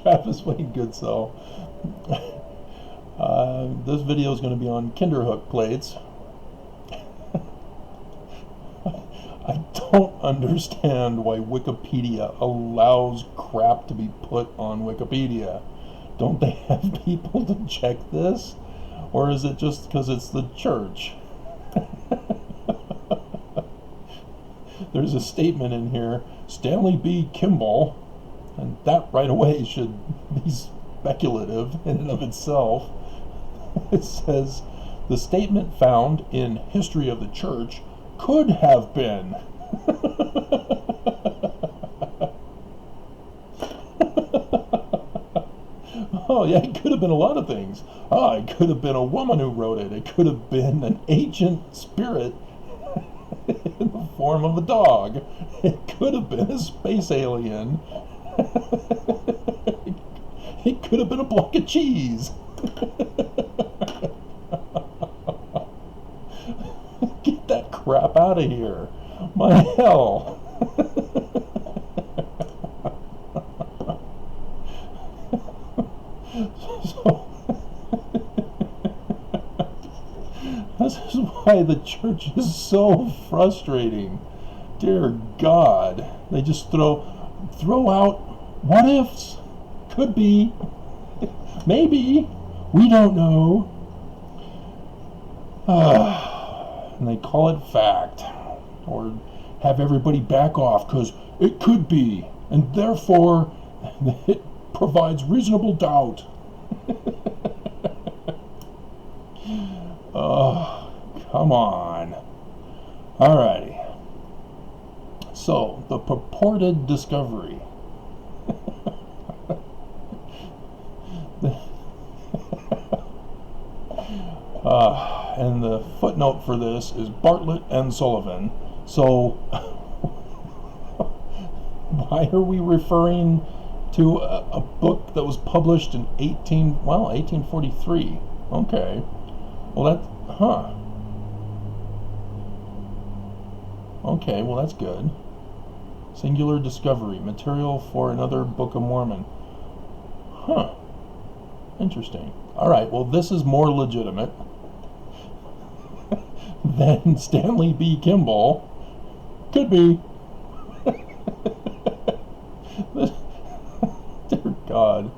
Travis Wayne Goodsoe. This video is going to be on Kinderhook plates. I don't understand why Wikipedia allows crap to be put on Wikipedia. Don't they have people to check this? Or is it just because it's the church? There's a statement in here, Stanley B. Kimball, and that right away should be speculative in and of itself. It says, the statement found in History of the Church could have been. Oh yeah, it could have been a lot of things. It could have been a woman who wrote it. It could have been an ancient spirit in the form of a dog. It could have been a space alien. It could have been a block of cheese. Get that crap out of here. My hell. So, this is why the church is so frustrating. Dear God, they just throw out what ifs. Could be, maybe, we don't know. And they call it fact, or have everybody back off because it could be, and therefore it provides reasonable doubt. Oh, come on. Alrighty. So, the purported discovery. And the footnote for this is Bartlett and Sullivan. So, why are we referring to a book that was published in 1843? Okay. Well, okay, well, that's good. Singular discovery, material for another Book of Mormon. Interesting. Alright, well, this is more legitimate than Stanley B. Kimball. Could be. Dear God.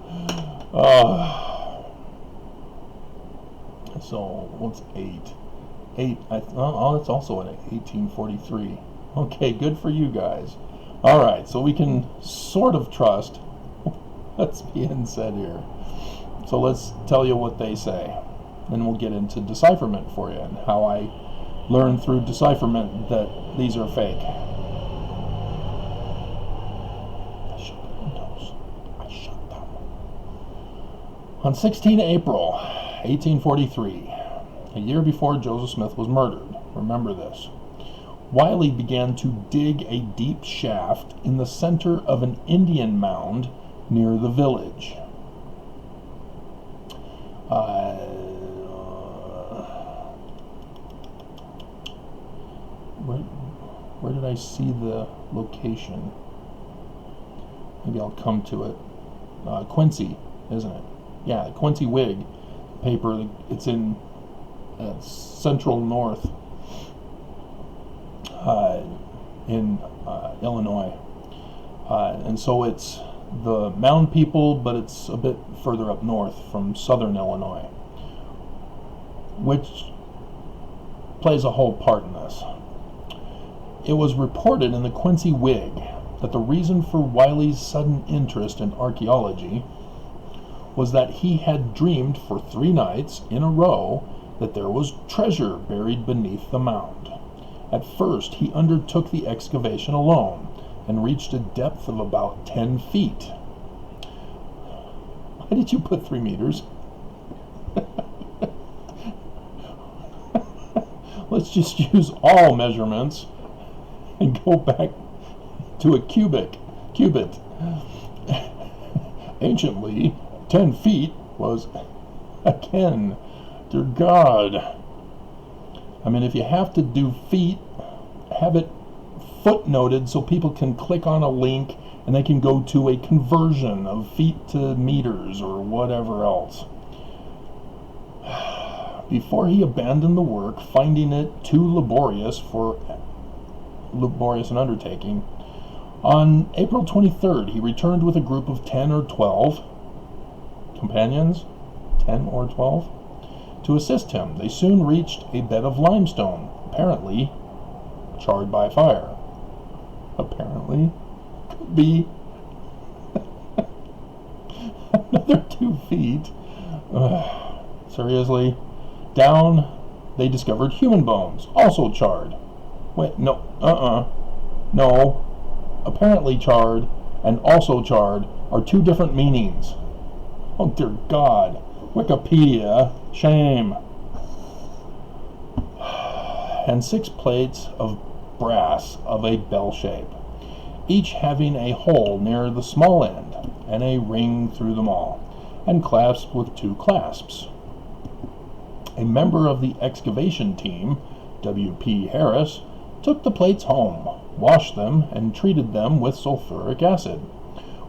So, what's 8? 8, it's also in 1843. Okay, good for you guys. Alright, so we can sort of trust what's being said here. So let's tell you what they say. Then we'll get into decipherment for you and how I learned through decipherment that these are fake. I shut the windows. I shut them. On 16 April 1843, a year before Joseph Smith was murdered, remember this, Wiley began to dig a deep shaft in the center of an Indian mound near the village. Where did I see the location? Maybe I'll come to it. Quincy, isn't it? Yeah, the Quincy Whig paper. It's in central north in Illinois. And so it's the mound people, but it's a bit further up north from southern Illinois, which plays a whole part in this. It was reported in the Quincy Whig that the reason for Wiley's sudden interest in archaeology was that he had dreamed for 3 nights in a row that there was treasure buried beneath the mound. At first, he undertook the excavation alone and reached a depth of about 10 feet. Why did you put 3 meters? Let's just use all measurements and go back to a cubit. Anciently, 10 feet was a ken. Dear God. I mean, if you have to do feet, have it footnoted so people can click on a link and they can go to a conversion of feet to meters or whatever else. Before he abandoned the work, finding it too laborious an undertaking, on April 23rd, he returned with a group of 10 or 12 companions, 10 or 12, to assist him. They soon reached a bed of limestone, apparently charred by fire. Apparently, could be another 2 feet. Seriously? Down, they discovered human bones, also charred. Wait, no, no. Apparently charred and also charred are 2 different meanings. Oh dear God. Wikipedia. Shame. And 6 plates of brass of a bell shape, each having a hole near the small end and a ring through them all, and clasped with 2 clasps. A member of the excavation team, W.P. Harris, took the plates home, washed them, and treated them with sulfuric acid.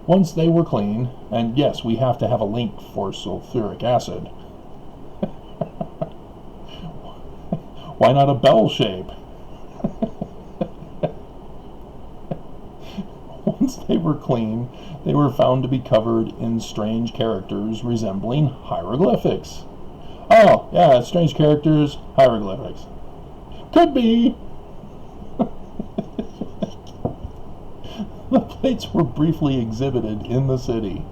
Once they were clean, and yes, we have to have a link for sulfuric acid. Why not a bell shape? Once they were clean, they were found to be covered in strange characters resembling hieroglyphics. Oh, yeah, strange characters, hieroglyphics. Could be. The plates were briefly exhibited in the city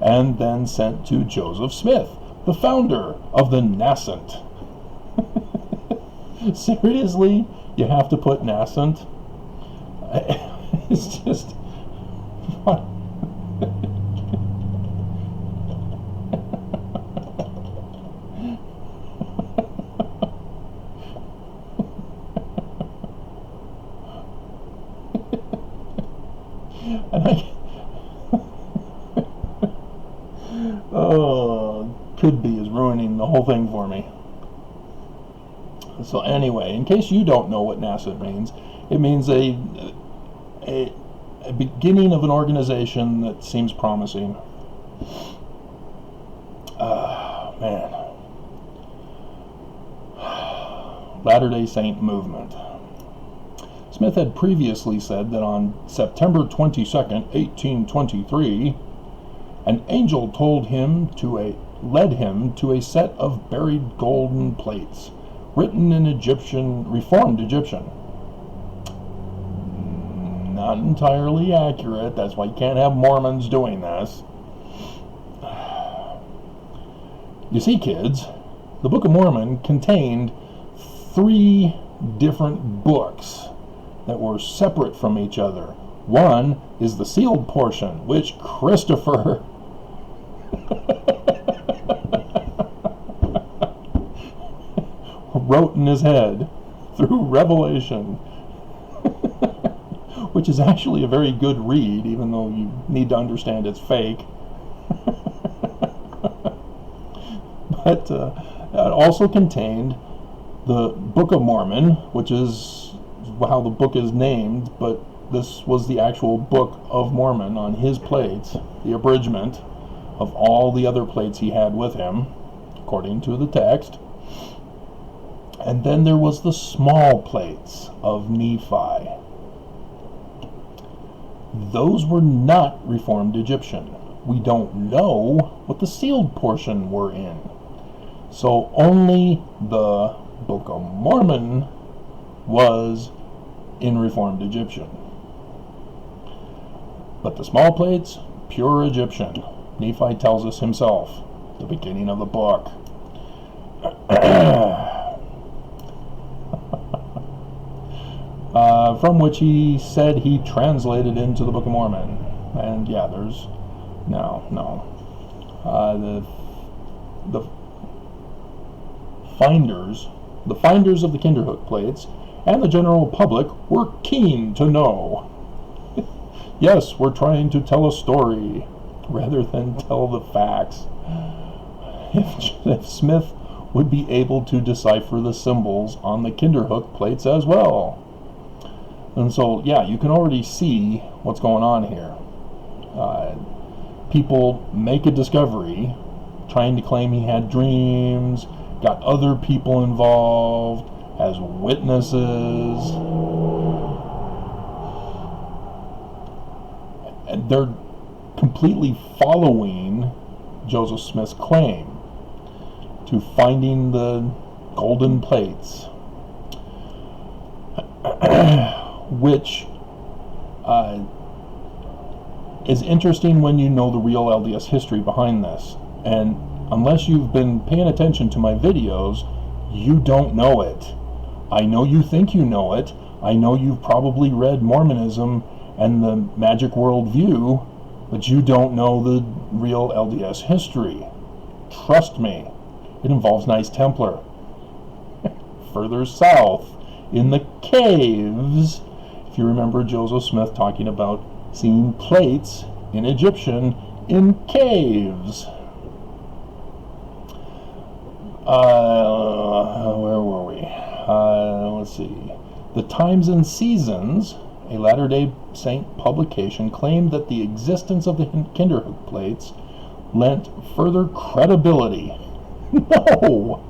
and then sent to Joseph Smith, the founder of the nascent. Seriously? You have to put nascent? It's just... What? Could be is ruining the whole thing for me. So anyway, in case you don't know what nascent means, it means a beginning of an organization that seems promising. Man. Latter-day Saint movement. Smith had previously said that on September 22nd, 1823, an angel led him to a set of buried golden plates, written in Reformed Egyptian. Not entirely accurate. That's why you can't have Mormons doing this. You see, kids, the Book of Mormon contained 3 different books that were separate from each other. One is the sealed portion, which Christopher wrote in his head through revelation, which is actually a very good read, even though you need to understand it's fake. But it also contained the Book of Mormon, which is how the book is named, but this was the actual Book of Mormon on his plates, the abridgment of all the other plates he had with him, according to the text. And then there was the small plates of Nephi. Those were not Reformed Egyptian. We don't know what the sealed portion were in. So only the Book of Mormon was in Reformed Egyptian. But the small plates, pure Egyptian. Nephi tells us himself, the beginning of the book. From which he said he translated into the Book of Mormon. And yeah, there's... No. The finders of the Kinderhook plates and the general public were keen to know. Yes, we're trying to tell a story rather than tell the facts. If Smith would be able to decipher the symbols on the Kinderhook plates as well. And so, yeah, you can already see what's going on here. People make a discovery trying to claim he had dreams, got other people involved as witnesses, and they're completely following Joseph Smith's claim to finding the golden plates, which is interesting when you know the real LDS history behind this. And unless you've been paying attention to my videos, you don't know it. I know you think you know it. I know you've probably read Mormonism and the Magic World View, but you don't know the real LDS history. Trust me, it involves Knights Templar. Further south, in the caves, if you remember Joseph Smith talking about seeing plates in Egyptian in caves. Where were we? Let's see. The Times and Seasons, a Latter-day Saint publication, claimed that the existence of the Kinderhook plates lent further credibility. No!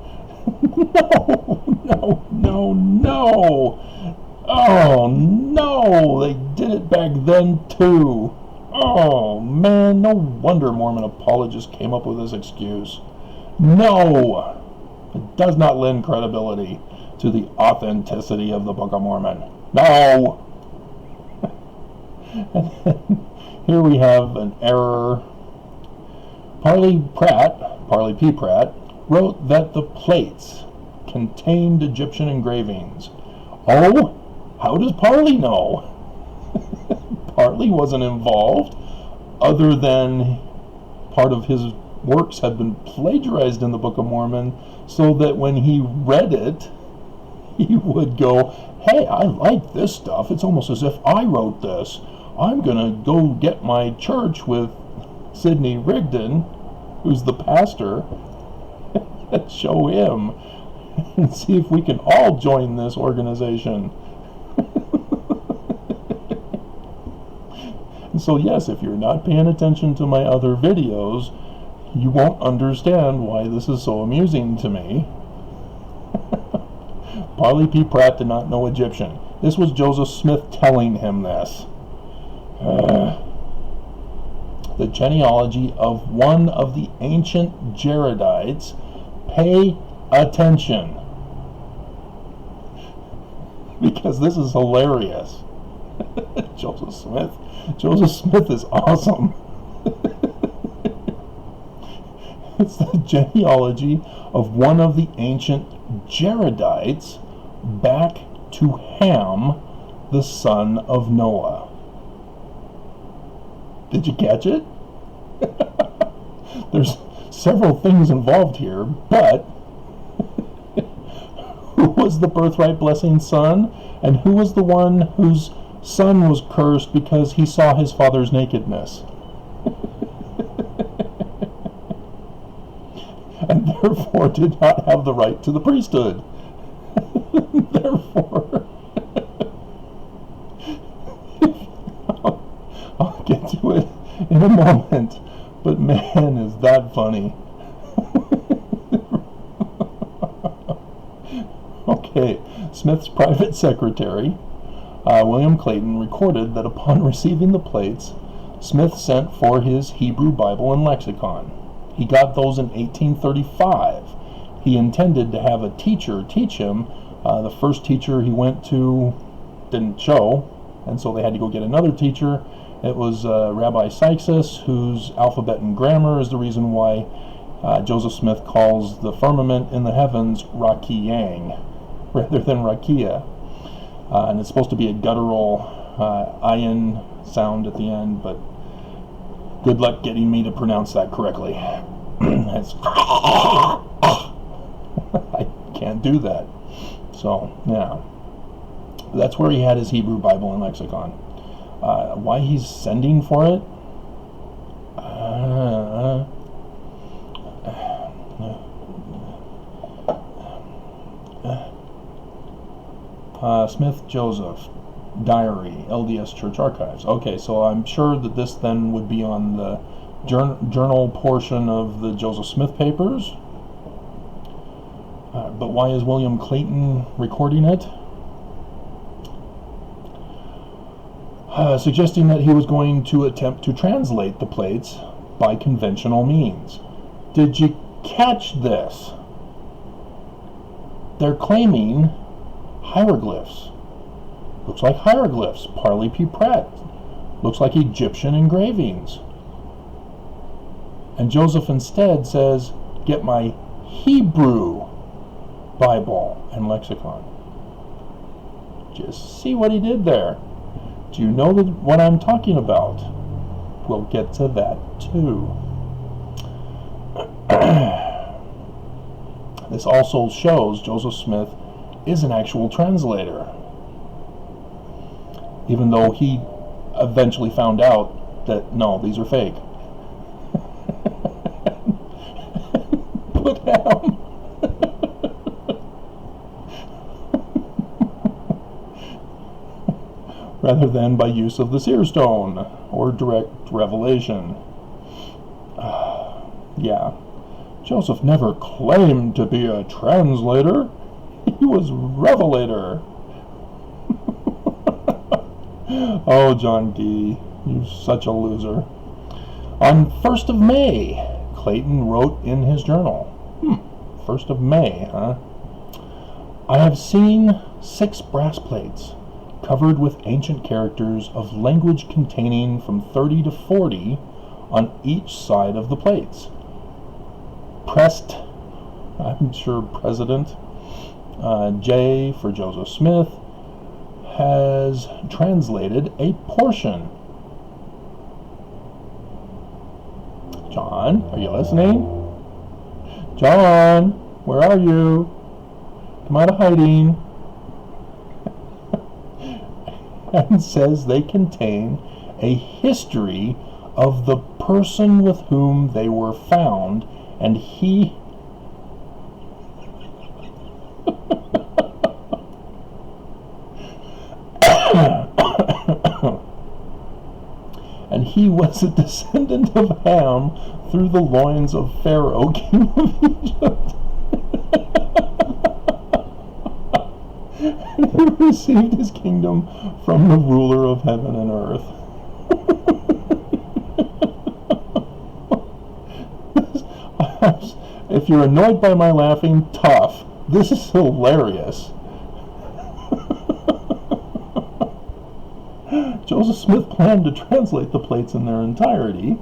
No! Oh no! They did it back then too. Oh man, no wonder Mormon apologists came up with this excuse. No! It does not lend credibility to the authenticity of the Book of Mormon. No! And then here we have an error. Parley P. Pratt, wrote that the plates contained Egyptian engravings. Oh, how does Parley know? Parley wasn't involved, other than part of his works had been plagiarized in the Book of Mormon, so that when he read it, he would go, hey, I like this stuff. It's almost as if I wrote this. I'm going to go get my church with Sidney Rigdon, who's the pastor, and show him and see if we can all join this organization. And so yes, if you're not paying attention to my other videos, you won't understand why this is so amusing to me. Parley P. Pratt did not know Egyptian. This was Joseph Smith telling him this. The genealogy of one of the ancient Jaredites. Pay attention, because this is hilarious. Joseph Smith is awesome. It's the genealogy of one of the ancient Jaredites back to Ham, the son of Noah. Did you catch it? There's several things involved here, but who was the birthright blessing son, and who was the one whose son was cursed because he saw his father's nakedness? And therefore did not have the right to the priesthood. Therefore, I'll get to it in a moment, but man, is that funny. Okay, Smith's private secretary, William Clayton, recorded that upon receiving the plates, Smith sent for his Hebrew Bible and lexicon. He got those in 1835. He intended to have a teacher teach him. The first teacher he went to didn't show, and so they had to go get another teacher. It was Rabbi Sykes, whose alphabet and grammar is the reason why Joseph Smith calls the firmament in the heavens Rakiyang rather than Rakia. And it's supposed to be a guttural ayin sound at the end, but good luck getting me to pronounce that correctly. It's I can't do that. So, yeah. That's where he had his Hebrew Bible and lexicon. Why he's sending for it? Smith Joseph. Diary, LDS Church Archives. Okay, so I'm sure that this then would be on the journal portion of the Joseph Smith papers. But why is William Clayton recording it? Suggesting that he was going to attempt to translate the plates by conventional means. Did you catch this? They're claiming hieroglyphs. Looks like hieroglyphs. Parley P. Pratt. Looks like Egyptian engravings. And Joseph instead says, get my Hebrew Bible and lexicon. Just see what he did there. Do you know what I'm talking about? We'll get to that too. This also shows Joseph Smith is an actual translator, even though he eventually found out that no, these are fake. Put down. Rather than by use of the seer stone or direct revelation. Yeah, Joseph never claimed to be a translator. He was revelator. Oh, John Gee, you're such a loser. On 1st of May, Clayton wrote in his journal. 1st of May, huh? I have seen 6 brass plates covered with ancient characters of language containing from 30 to 40 on each side of the plates. Pressed, I'm sure President J for Joseph Smith has translated a portion. John, are you listening? John, where are you? Come out of hiding. And says they contain a history of the person with whom they were found, and he and he was a descendant of Ham through the loins of Pharaoh, king of Egypt. And he received his kingdom from the ruler of heaven and earth. If you're annoyed by my laughing, tough. This is hilarious. Joseph Smith planned to translate the plates in their entirety.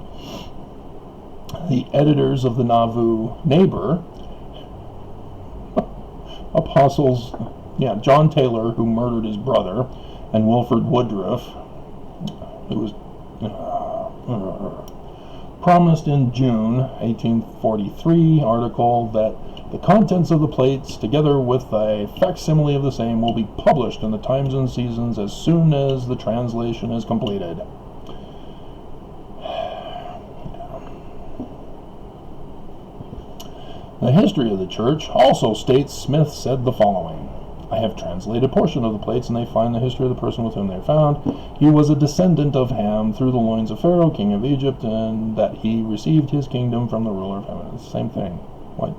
The editors of the Nauvoo Neighbor, apostles, John Taylor, who murdered his brother, and Wilford Woodruff, who was promised in June 1843 article that the contents of the plates, together with a facsimile of the same, will be published in the Times and Seasons as soon as the translation is completed. The history of the church also states Smith said the following. I have translated a portion of the plates, and they find the history of the person with whom they are found. He was a descendant of Ham through the loins of Pharaoh, king of Egypt, and that he received his kingdom from the ruler of heaven. It's the same thing. What?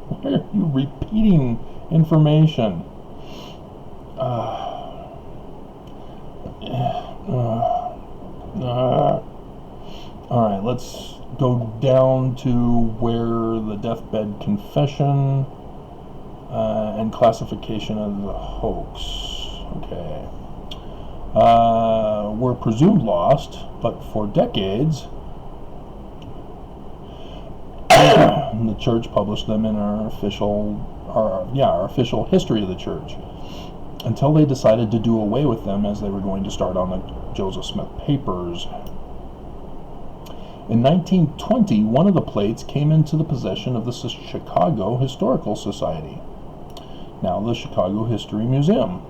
Why are you repeating information? Alright, let's go down to where the deathbed confession and classification of the hoax. Okay. Were presumed lost, but for decades the church published them in our official history of the church, until they decided to do away with them as they were going to start on the Joseph Smith papers. In 1920, one of the plates came into the possession of the Chicago Historical Society, now the Chicago History Museum.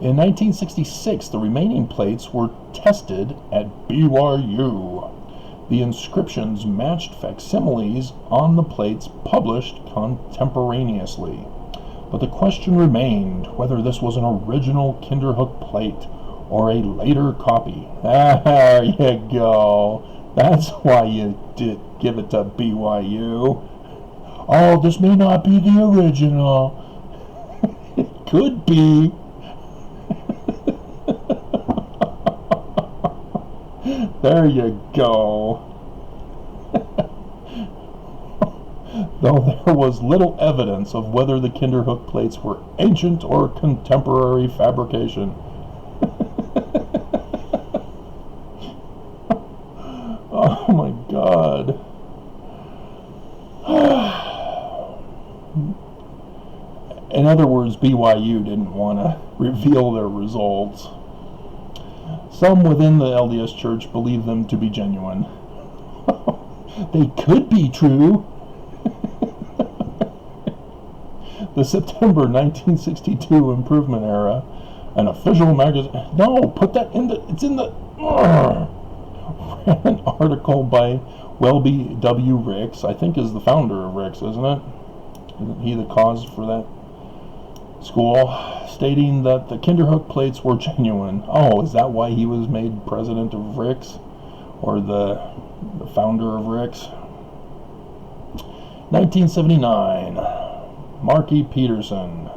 In 1966, the remaining plates were tested at BYU. The inscriptions matched facsimiles on the plates published contemporaneously, but the question remained whether this was an original Kinderhook plate or a later copy. There you go. That's why you did give it to BYU. Oh, this may not be the original. It could be. There you go. Though there was little evidence of whether the Kinderhook plates were ancient or contemporary fabrication. Oh my God. In other words, BYU didn't want to reveal their results. Some within the LDS Church believe them to be genuine. They could be true. The September 1962 Improvement Era, an official magazine. No, put that in the. It's in the. Ran an article by Welby W. Ricks, I think is the founder of Ricks, isn't it? Isn't he the cause for that school? Stating that the Kinderhook plates were genuine. Oh, is that why he was made president of Ricks? Or the founder of Ricks? 1979, Marky Peterson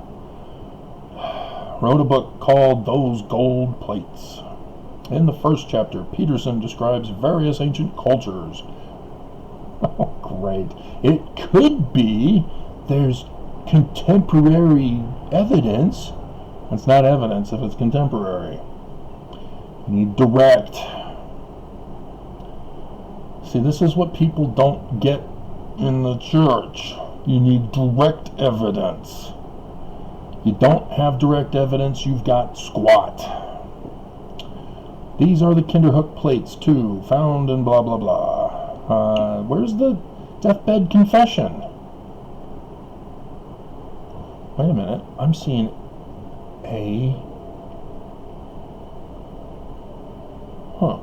wrote a book called Those Gold Plates. In the first chapter, Peterson describes various ancient cultures. Oh, great. It could be there's contemporary evidence. It's not evidence if it's contemporary. You need direct. See, this is what people don't get in the church. You need direct evidence. You don't have direct evidence, you've got squat. These are the Kinderhook plates, too, found in blah, blah, blah. Where's the deathbed confession? Wait a minute. I'm seeing a... Huh.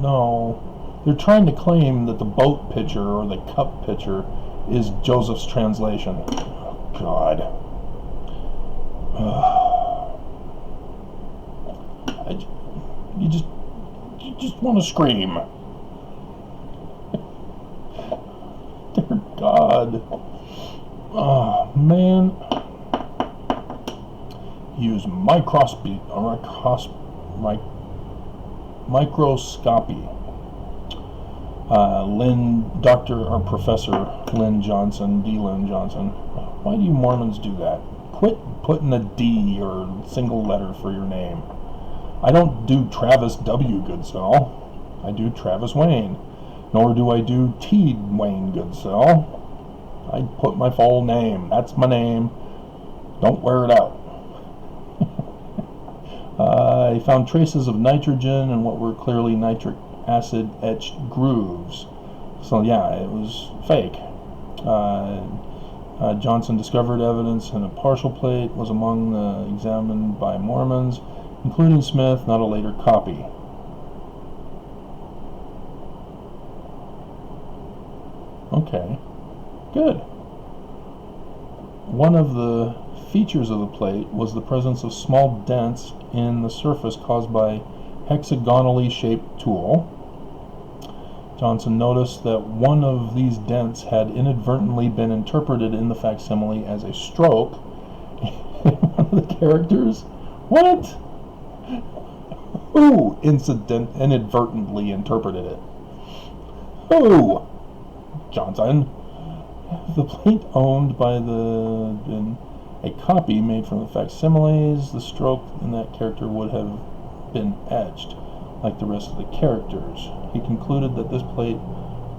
No. They're trying to claim that the boat picture or the cup picture is Joseph's translation. Oh, God. You just want to scream. Dear God. Oh, man. Use microscopy. Professor Lynn Johnson, D. Lynn Johnson. Why do you Mormons do that? Quit putting a D or single letter for your name. I don't do Travis W. Goodsell. I do Travis Wayne. Nor do I do T. Wayne Goodsell. I put my full name. That's my name. Don't wear it out. I found traces of nitrogen and what were clearly nitric acid etched grooves. So yeah, it was fake. Johnson discovered evidence in a partial plate, was among the examined by Mormons, including Smith, not a later copy. Okay, good. One of the features of the plate was the presence of small dents in the surface caused by hexagonally shaped tool. Johnson noticed that one of these dents had inadvertently been interpreted in the facsimile as a stroke in one of the characters. What? Who inadvertently interpreted it? Who? Johnson. The plate owned by a copy made from the facsimiles, the stroke in that character would have been etched like the rest of the characters. He concluded that this plate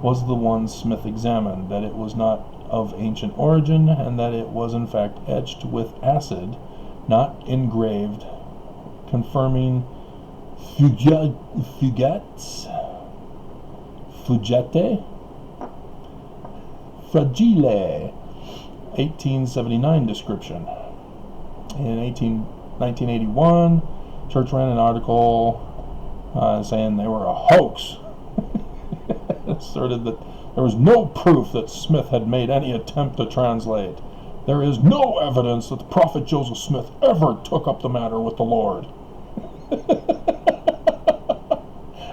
was the one Smith examined, that it was not of ancient origin, and that it was in fact etched with acid, not engraved, confirming Fugate, fragile, 1879 description. In 1981, Church ran an article saying they were a hoax. It asserted that there was no proof that Smith had made any attempt to translate. There is no evidence that the prophet Joseph Smith ever took up the matter with the Lord.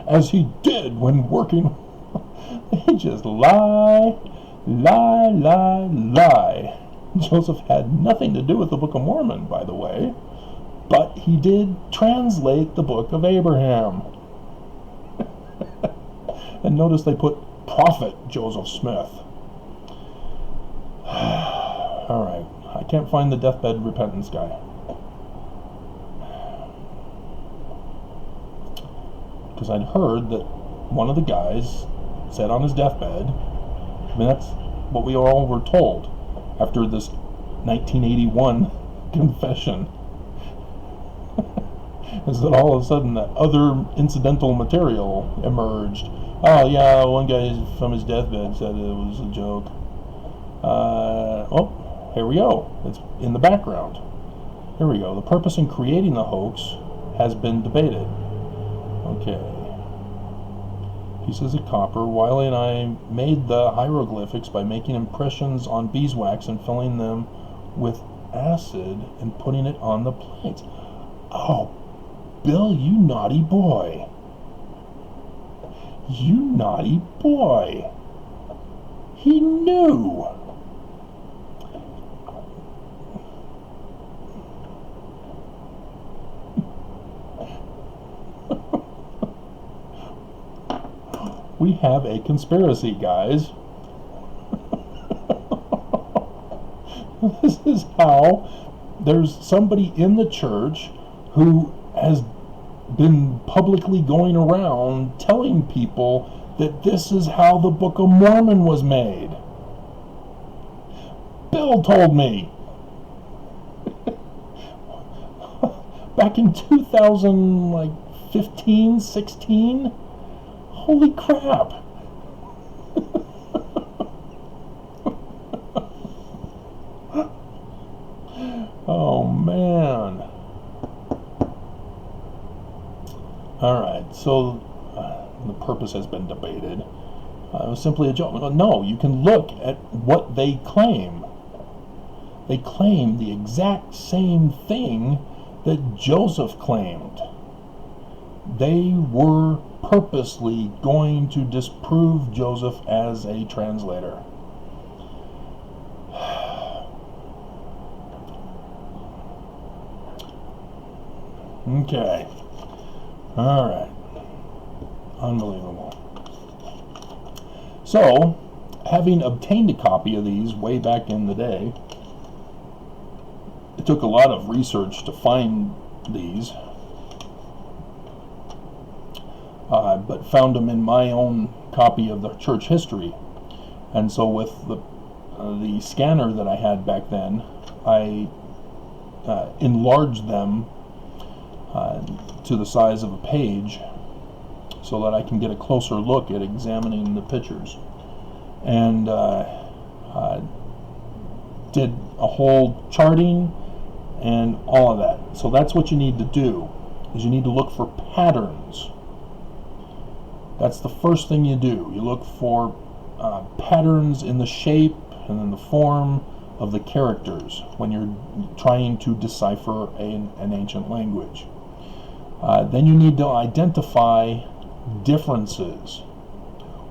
As he did when working. He just lie. Joseph had nothing to do with the Book of Mormon, by the way, but he did translate the Book of Abraham. And notice they put Prophet Joseph Smith. Alright, I can't find the deathbed repentance guy. Because I'd heard that one of the guys said on his deathbed, I mean, that's what we all were told after this 1981 confession, is that all of a sudden that other incidental material emerged. Oh yeah, one guy from his deathbed said it was a joke. Oh, here we go. It's in the background. Here we go. The purpose in creating the hoax has been debated. Okay. Pieces of copper. Wiley and I made the hieroglyphics by making impressions on beeswax and filling them with acid and putting it on the plates. Oh, Bill, you naughty boy. You naughty boy. He knew. We have a conspiracy, guys. This is how there's somebody in the church who has been publicly going around telling people that this is how the Book of Mormon was made. Bill told me. Back in 2015, 16? Holy crap. Oh, man. Alright, so the purpose has been debated. It was simply a joke. No, you can look at what they claim. They claim the exact same thing that Joseph claimed. They were purposely going to disprove Joseph as a translator. Okay. Alright. Unbelievable. So, having obtained a copy of these way back in the day, it took a lot of research to find these, but found them in my own copy of the church history. And so with the scanner that I had back then, I enlarged them to the size of a page so that I can get a closer look at examining the pictures. And did a whole charting and all of that. So that's what you need to do, is you need to look for patterns. That's the first thing you do. You look for patterns in the shape and in the form of the characters when you're trying to decipher an ancient language. Then you need to identify differences.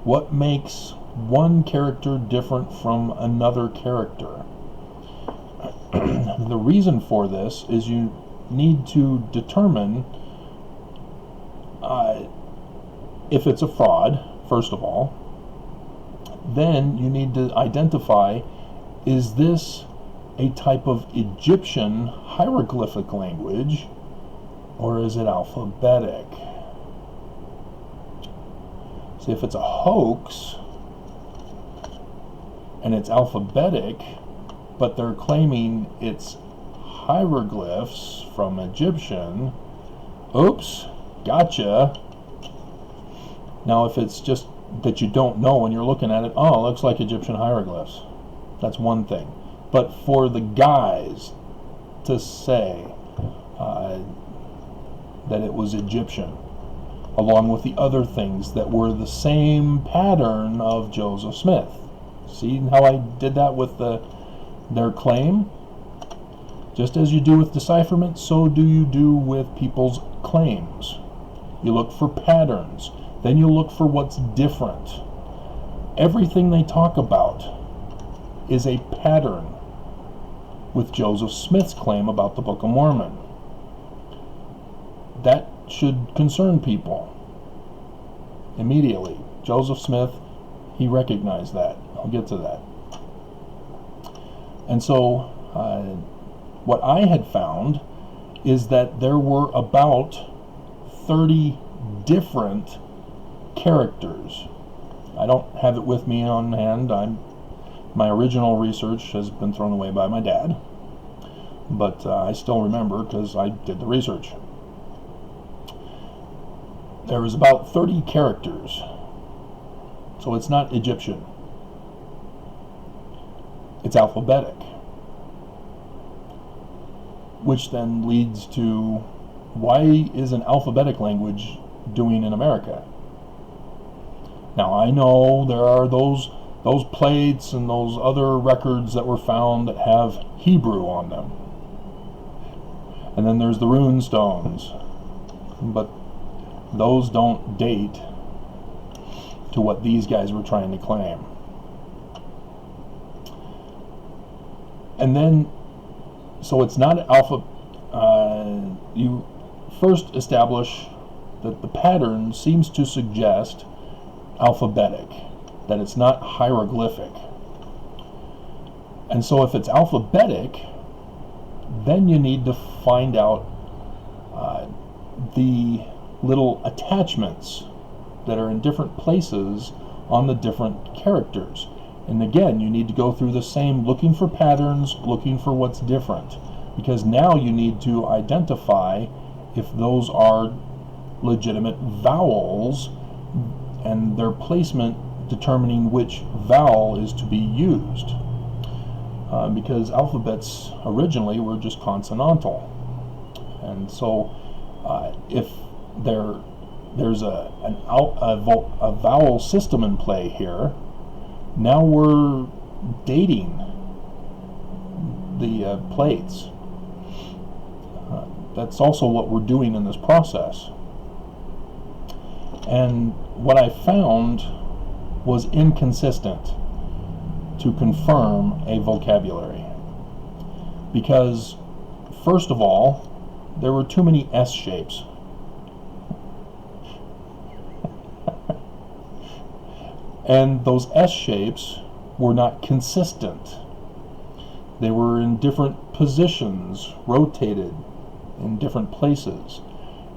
What makes one character different from another character? The reason for this is you need to determine if it's a fraud, first of all. Then you need to identify, is this a type of Egyptian hieroglyphic language, or is it alphabetic? See, if it's a hoax and it's alphabetic, but they're claiming it's hieroglyphs from Egyptian, oops, gotcha. Now if it's just that you don't know and you're looking at it, oh, it looks like Egyptian hieroglyphs, that's one thing. But for the guys to say that it was Egyptian, along with the other things that were the same pattern of Joseph Smith. See how I did that with their claim? Just as you do with decipherment, so do you do with people's claims. You look for patterns, then you look for what's different. Everything they talk about is a pattern with Joseph Smith's claim about the Book of Mormon. That should concern people immediately. Joseph Smith, he recognized that. I'll get to that. And so what I had found is that there were about 30 different characters. I don't have it with me on hand. My original research has been thrown away by my dad, but I still remember because I did the research. There was about 30 characters, so it's not Egyptian. It's alphabetic, which then leads to, why is an alphabetic language doing in America? Now I know there are those plates and those other records that were found that have Hebrew on them, and then there's the rune stones, but those don't date to what these guys were trying to claim. And then, so it's not alpha. You first establish that the pattern seems to suggest alphabetic, that it's not hieroglyphic. And so if it's alphabetic, then you need to find out the little attachments that are in different places on the different characters. And again, you need to go through the same, looking for patterns, looking for what's different, because now you need to identify if those are legitimate vowels and their placement determining which vowel is to be used, because alphabets originally were just consonantal. And so if there's a vowel system in play here, now we're dating the plates. That's also what we're doing in this process. And what I found was inconsistent to confirm a vocabulary. Because, first of all, there were too many S shapes. And those S shapes were not consistent. They were in different positions, rotated in different places.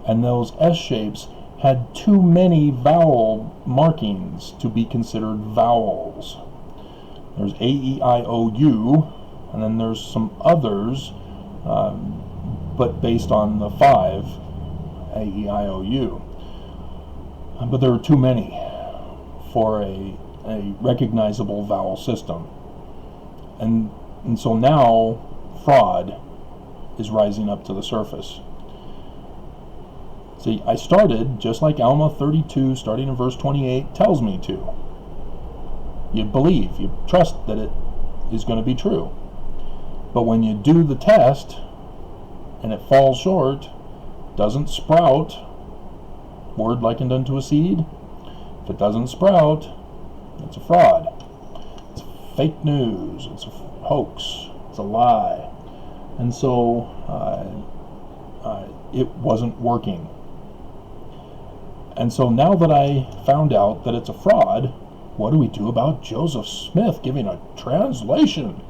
And those S shapes had too many vowel markings to be considered vowels. There's A, E, I, O, U, and then there's some others, but based on the 5, A, E, I, O, U. But there were too many for a recognizable vowel system. And so now fraud is rising up to the surface. See, I started just like Alma 32, starting in verse 28, tells me to. You believe, you trust that it is going to be true. But when you do the test and it falls short, doesn't sprout, word likened unto a seed, if it doesn't sprout, it's a fraud. It's fake news, it's a hoax, it's a lie. And so it wasn't working. And so now that I found out that it's a fraud, what do we do about Joseph Smith giving a translation?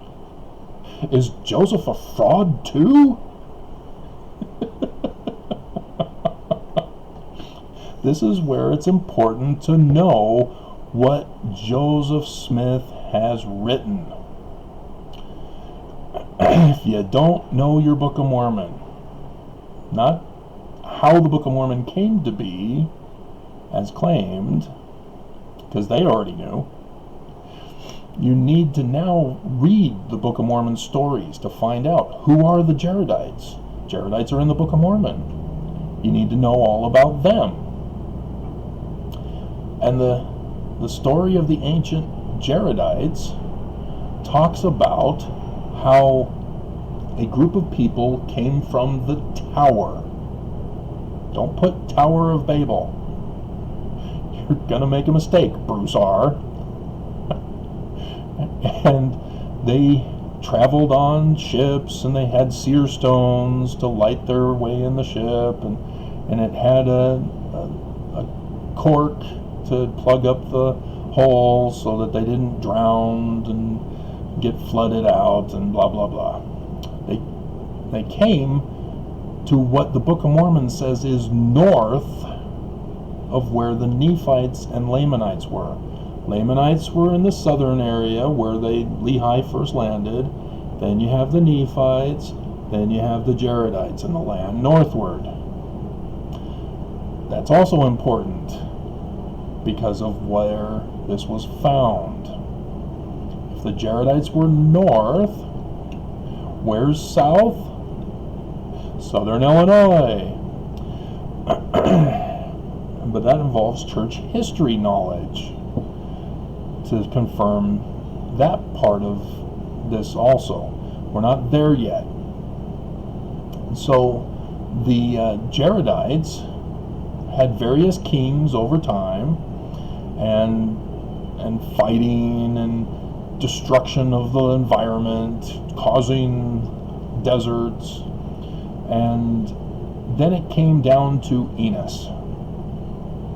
Is Joseph a fraud too? This is where it's important to know what Joseph Smith has written. If you don't know your Book of Mormon, not how the Book of Mormon came to be as claimed, because they already knew, You need to now read the Book of Mormon stories to find out who are the Jaredites. Jaredites are in the Book of Mormon. You need to know all about them. And the story of the ancient Jaredites talks about how a group of people came from the Tower. Don't put Tower of Babel. You're going to make a mistake, Bruce R. And they traveled on ships, and they had seer stones to light their way in the ship, and it had a cork to plug up the holes so that they didn't drown and get flooded out, and blah blah blah. They came to what the Book of Mormon says is north of where the Nephites and Lamanites were. Lamanites were in the southern area where Lehi first landed. Then you have the Nephites. Then you have the Jaredites in the land northward. That's also important because of where this was found. If the Jaredites were north, where's south? Southern Illinois. But that involves church history knowledge to confirm that part of this also. We're not there yet. So the Jaredites had various kings over time, and fighting and destruction of the environment, causing deserts, and then it came down to Enos.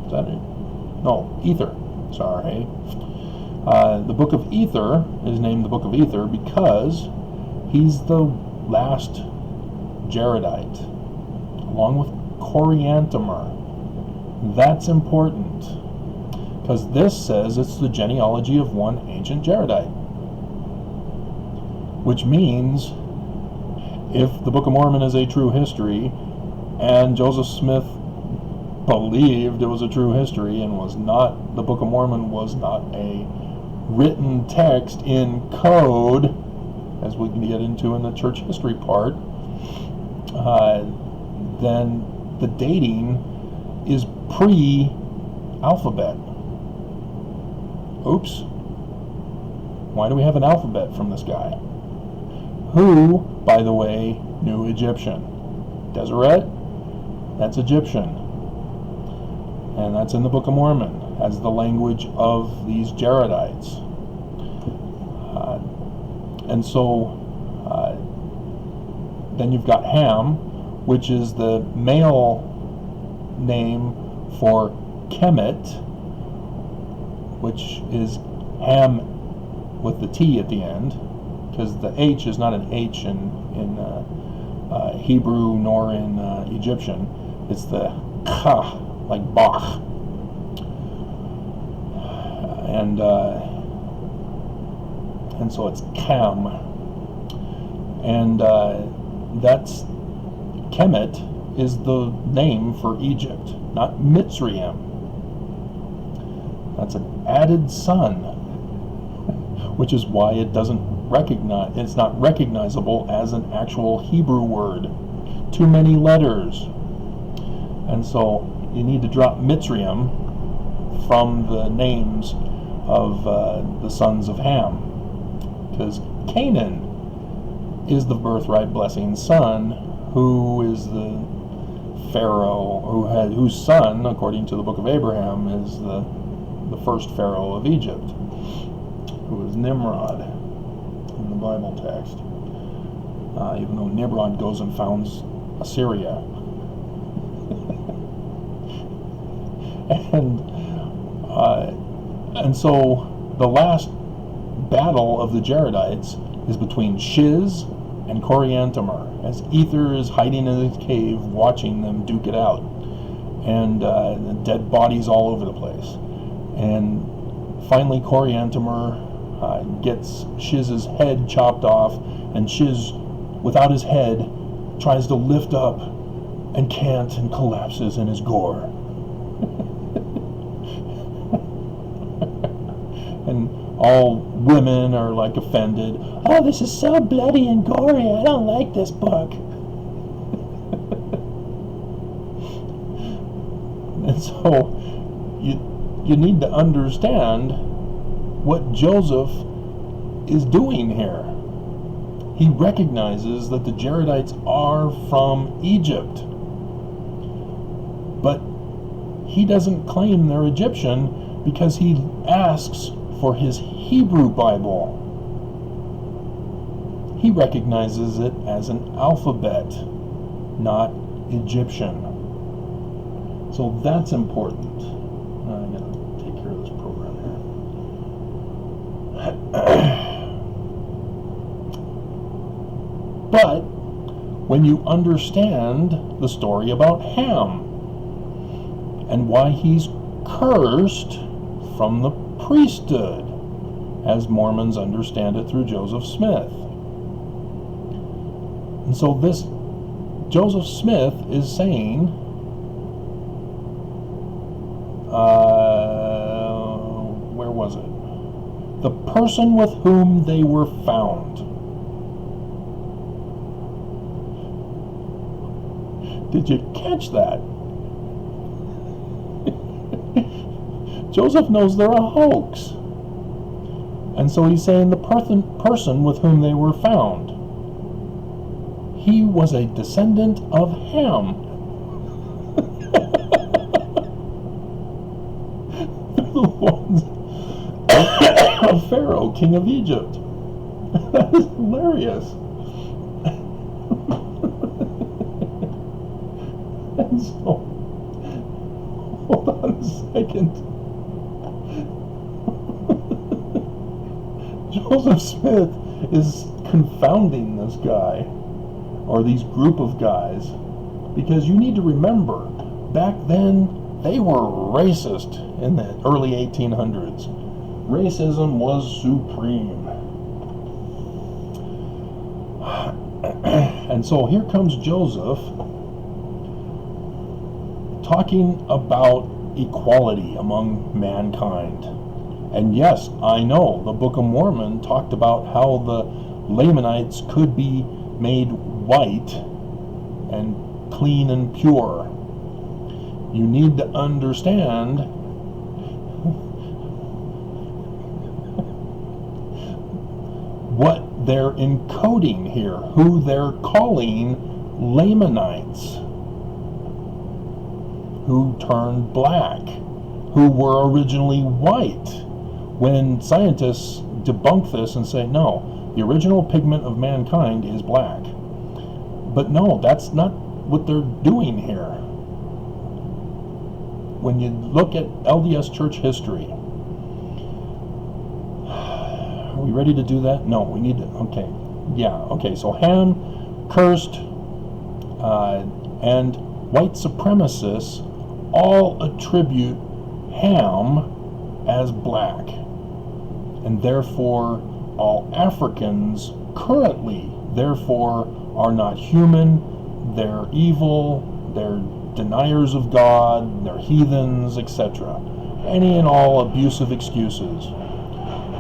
Is that it? No, Ether. Sorry. The Book of Ether is named the Book of Ether because he's the last Jaredite, along with Coriantumr. That's important, because this says it's the genealogy of one ancient Jaredite. Which means, if the Book of Mormon is a true history, and Joseph Smith believed it was a true history and was not, the Book of Mormon was not a written text in code, as we can get into in the church history part, then the dating is pre-alphabet. Oops. Why do we have an alphabet from this guy? Who, by the way, knew Egyptian? Deseret? That's Egyptian. And that's in the Book of Mormon as the language of these Jaredites. And so then you've got Ham, which is the male name for Kemet, which is Ham with the T at the end, because the H is not an H in Hebrew nor in Egyptian. It's the Kha, like Bach. And so it's Cam. And that's Kemet is the name for Egypt, not Mitzrayim. That's an added son, which is why it doesn't recognize, it's not recognizable as an actual Hebrew word. Too many letters. And so you need to drop Mitzrayim from the names of the sons of Ham, because Canaan is the birthright blessing son, who is the Pharaoh, whose son, according to the Book of Abraham, is the first Pharaoh of Egypt, who is Nimrod in the Bible text. Even though Nimrod goes and founds Assyria. And so the last battle of the Jaredites is between Shiz and Coriantumr, as Ether is hiding in his cave watching them duke it out, and dead bodies all over the place. And finally Coriantumr gets Shiz's head chopped off, and Shiz, without his head, tries to lift up and can't, and collapses in his gore. And all women are like offended. Oh, this is so bloody and gory. I don't like this book. And so you need to understand what Joseph is doing here. He recognizes that the Jaredites are from Egypt, but he doesn't claim they're Egyptian because he asks for his Hebrew Bible. He recognizes it as an alphabet, not Egyptian. So that's important. I gotta take care of this program here. But when you understand the story about Ham and why he's cursed from the priesthood, as Mormons understand it through Joseph Smith. And so this Joseph Smith is saying, where was it? The person with whom they were found. Did you catch that? Joseph knows they're a hoax. And so he's saying the person with whom they were found. He was a descendant of Ham. The ones of Pharaoh, king of Egypt. That is hilarious. And so, hold on a second. Joseph Smith is confounding this guy, or these group of guys, because you need to remember, back then they were racist in the early 1800s. Racism was supreme. And so here comes Joseph talking about equality among mankind. And yes, I know the Book of Mormon talked about how the Lamanites could be made white and clean and pure. You need to understand what they're encoding here, who they're calling Lamanites, who turned black, who were originally white. When scientists debunk this and say, no, the original pigment of mankind is black. But no, that's not what they're doing here. When you look at LDS Church history, are we ready to do that? No, we need to, okay. Yeah, okay, so Ham, cursed, and white supremacists all attribute Ham as black. And therefore, all Africans currently, therefore, are not human, they're evil, they're deniers of God, they're heathens, etc. Any and all abusive excuses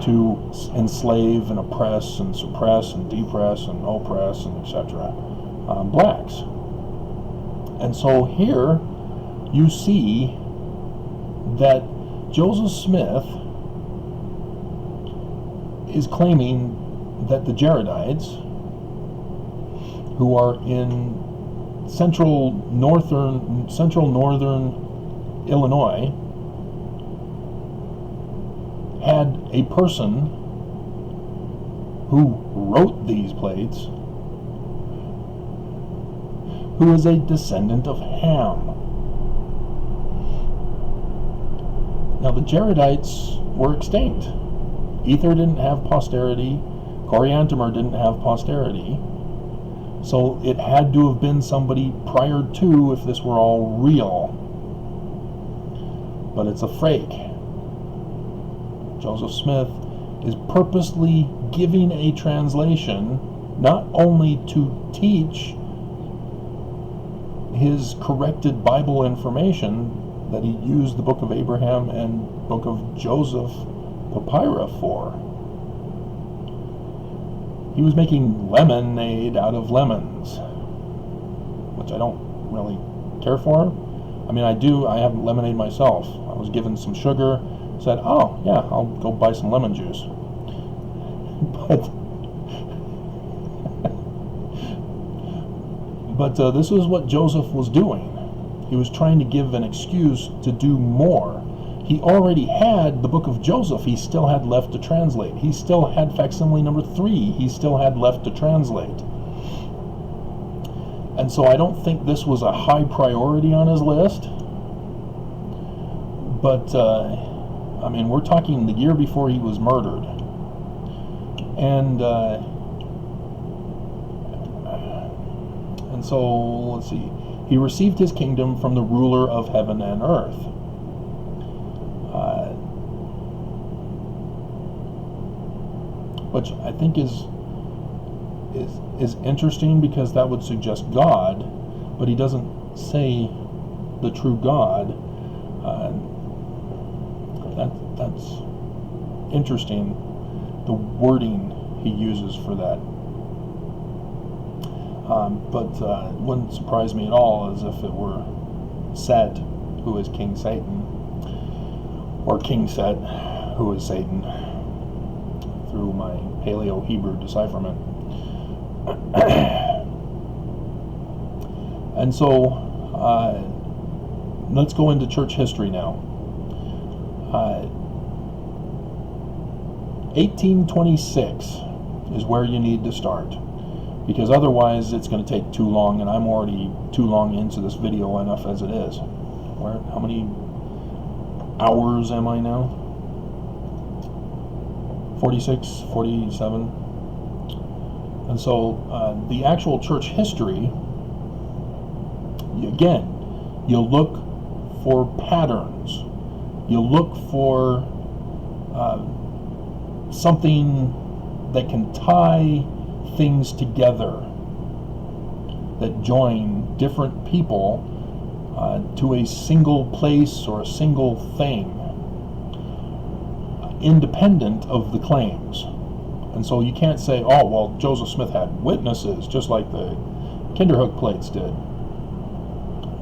to enslave and oppress and suppress and depress and oppress and etc. Blacks. And so here you see that Joseph Smith is claiming that the Jaredites, who are in central northern Illinois, had a person who wrote these plates who is a descendant of Ham. Now the Jaredites were extinct. Ether didn't have posterity, Coriantumr didn't have posterity, so it had to have been somebody prior to if this were all real. But it's a fake. Joseph Smith is purposely giving a translation not only to teach his corrected Bible information that he used the Book of Abraham and Book of Joseph papyri for, He was making lemonade out of lemons, which I don't really care for. I mean, I have lemonade myself. I was given some sugar, said, oh, yeah, I'll go buy some lemon juice. But this is what Joseph was doing. He was trying to give an excuse to do more. He already had the book of Joseph he still had left to translate. He still had facsimile number 3 he still had left to translate. And so I don't think this was a high priority on his list. But, I mean, we're talking the year before he was murdered. And so, let's see. He received his kingdom from the ruler of heaven and earth. Which I think is interesting, because that would suggest God, but he doesn't say the true God. That's interesting, the wording he uses for that. But it wouldn't surprise me at all as if it were Set, who is King Satan, or King Set, who is Satan, through my Paleo-Hebrew decipherment. And so, let's go into church history now. 1826 is where you need to start, because otherwise it's going to take too long, and I'm already too long into this video enough as it is. How many hours am I now? 46, 47. And so the actual church history, again, you look for patterns. You look for something that can tie things together, that join different people to a single place or a single thing, independent of the claims. And so you can't say, oh, well, Joseph Smith had witnesses, just like the Kinderhook plates did.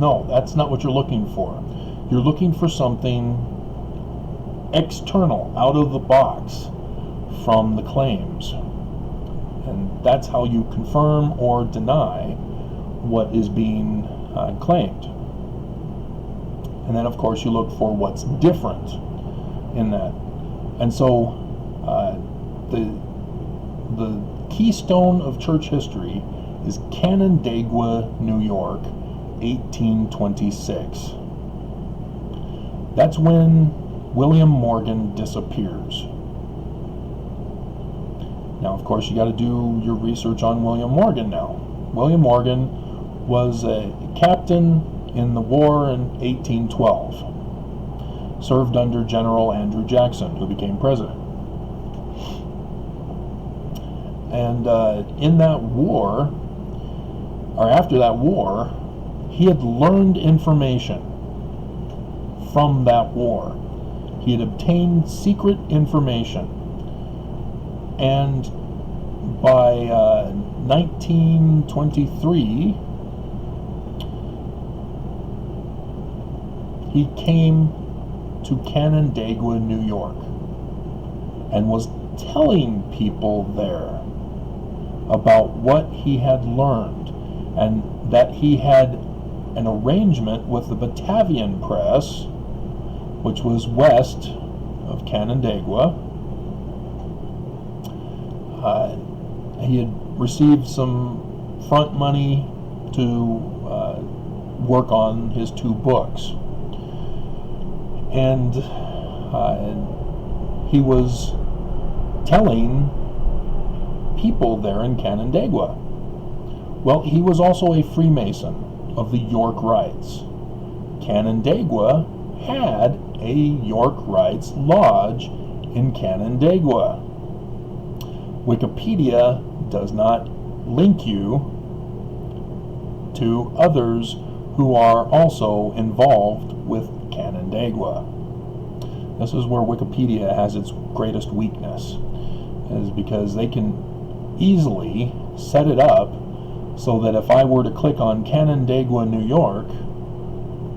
No, that's not what you're looking for. You're looking for something external, out of the box, from the claims. And that's how you confirm or deny what is being claimed. And then, of course, you look for what's different in that. And so the keystone of church history is Canandaigua, New York, 1826. That's when William Morgan disappears. Now, of course, you got to do your research on William Morgan now. William Morgan was a captain in the war in 1812. Served under General Andrew Jackson, who became president. And in that war, or after that war, he had learned information from that war. He had obtained secret information. And by 1923, he came to Canandaigua, New York, and was telling people there about what he had learned, and that he had an arrangement with the Batavian Press, which was west of Canandaigua. He had received some front money to work on his 2 books. And he was telling people there in Canandaigua. Well, he was also a Freemason of the York Rites. Canandaigua had a York Rites Lodge in Canandaigua. Wikipedia does not link you to others who are also involved with Canandaigua. This is where Wikipedia has its greatest weakness, is because they can easily set it up so that if I were to click on Canandaigua, New York,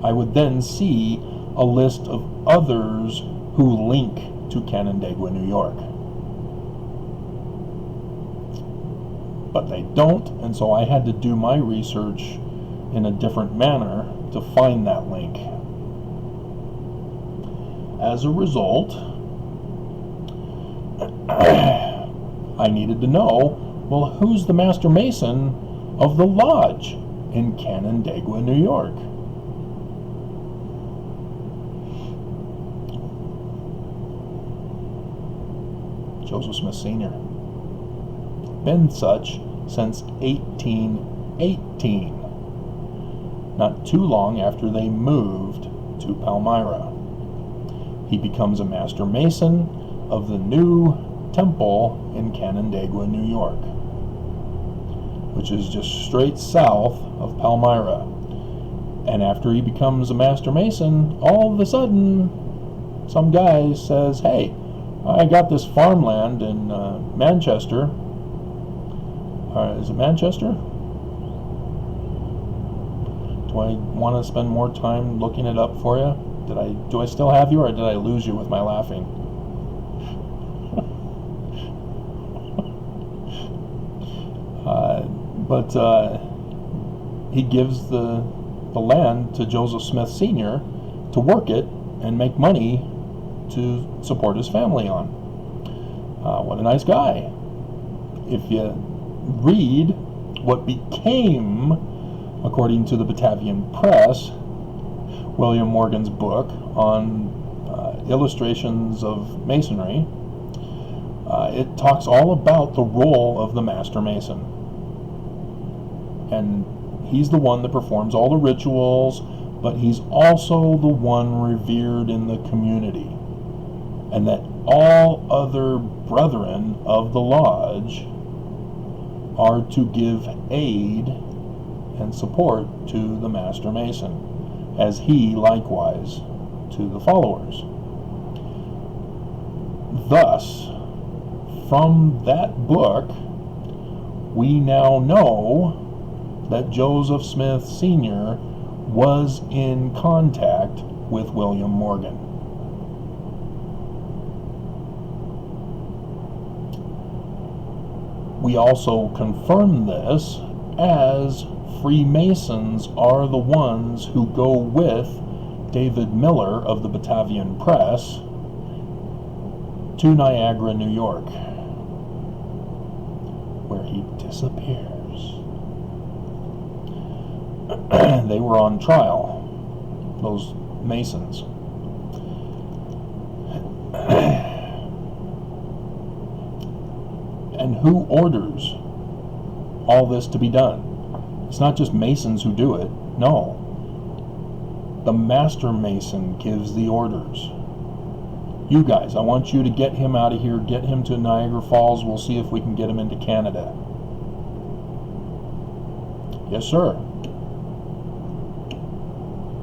I would then see a list of others who link to Canandaigua, New York. But they don't, and so I had to do my research in a different manner to find that link. As a result, I needed to know, well, who's the Master Mason of the lodge in Canandaigua, New York? Joseph Smith Sr. Been such since 1818, not too long after they moved to Palmyra. He becomes a Master Mason of the new temple in Canandaigua, New York, which is just straight south of Palmyra. And after he becomes a Master Mason, all of a sudden, some guy says, hey, I got this farmland in Manchester. Is it Manchester? Do I want to spend more time looking it up for you? Do I still have you, or did I lose you with my laughing? But he gives the land to Joseph Smith Sr. to work it and make money to support his family on. What a nice guy. If you read what became, according to the Batavian Press, William Morgan's book on illustrations of Masonry, it talks all about the role of the Master Mason. And he's the one that performs all the rituals, but he's also the one revered in the community. And that all other brethren of the lodge are to give aid and support to the Master Mason, as he likewise to the followers. Thus, from that book, we now know that Joseph Smith Sr. was in contact with William Morgan. We also confirm this as Freemasons are the ones who go with David Miller of the Batavian Press to Niagara, New York, where he disappears. They were on trial, those Masons. And who orders all this to be done? It's not just Masons who do it. No. The Master Mason gives the orders. You guys, I want you to get him out of here, get him to Niagara Falls. We'll see if we can get him into Canada. Yes, sir.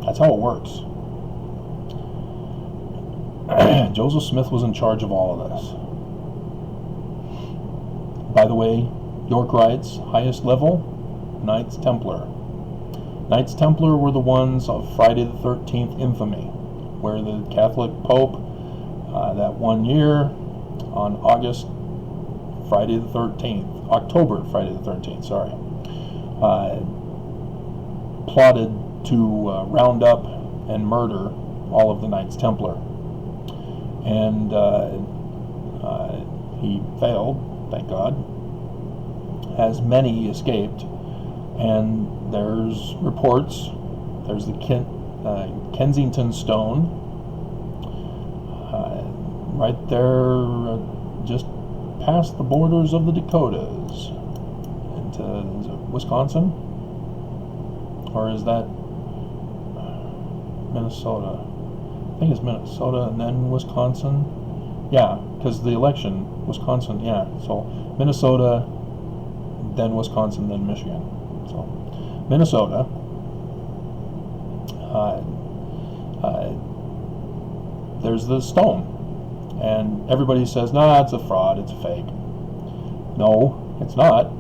That's how it works. Joseph Smith was in charge of all of this. By the way, York Rites, highest level, Knights Templar. Knights Templar were the ones of Friday the 13th infamy, where the Catholic Pope, that one year, on October Friday the 13th, sorry, plotted to round up and murder all of the Knights Templar. And he failed, thank God, as many escaped. And there's reports, there's the Kensington Stone, right there just past the borders of the Dakotas into, is it Wisconsin? Or is that Minnesota? I think it's Minnesota and then Wisconsin. Yeah, because the election, Wisconsin, yeah. So Minnesota, then Wisconsin, then Michigan. So Minnesota, there's the stone. And everybody says, nah, it's a fraud, it's a fake. No, It's not.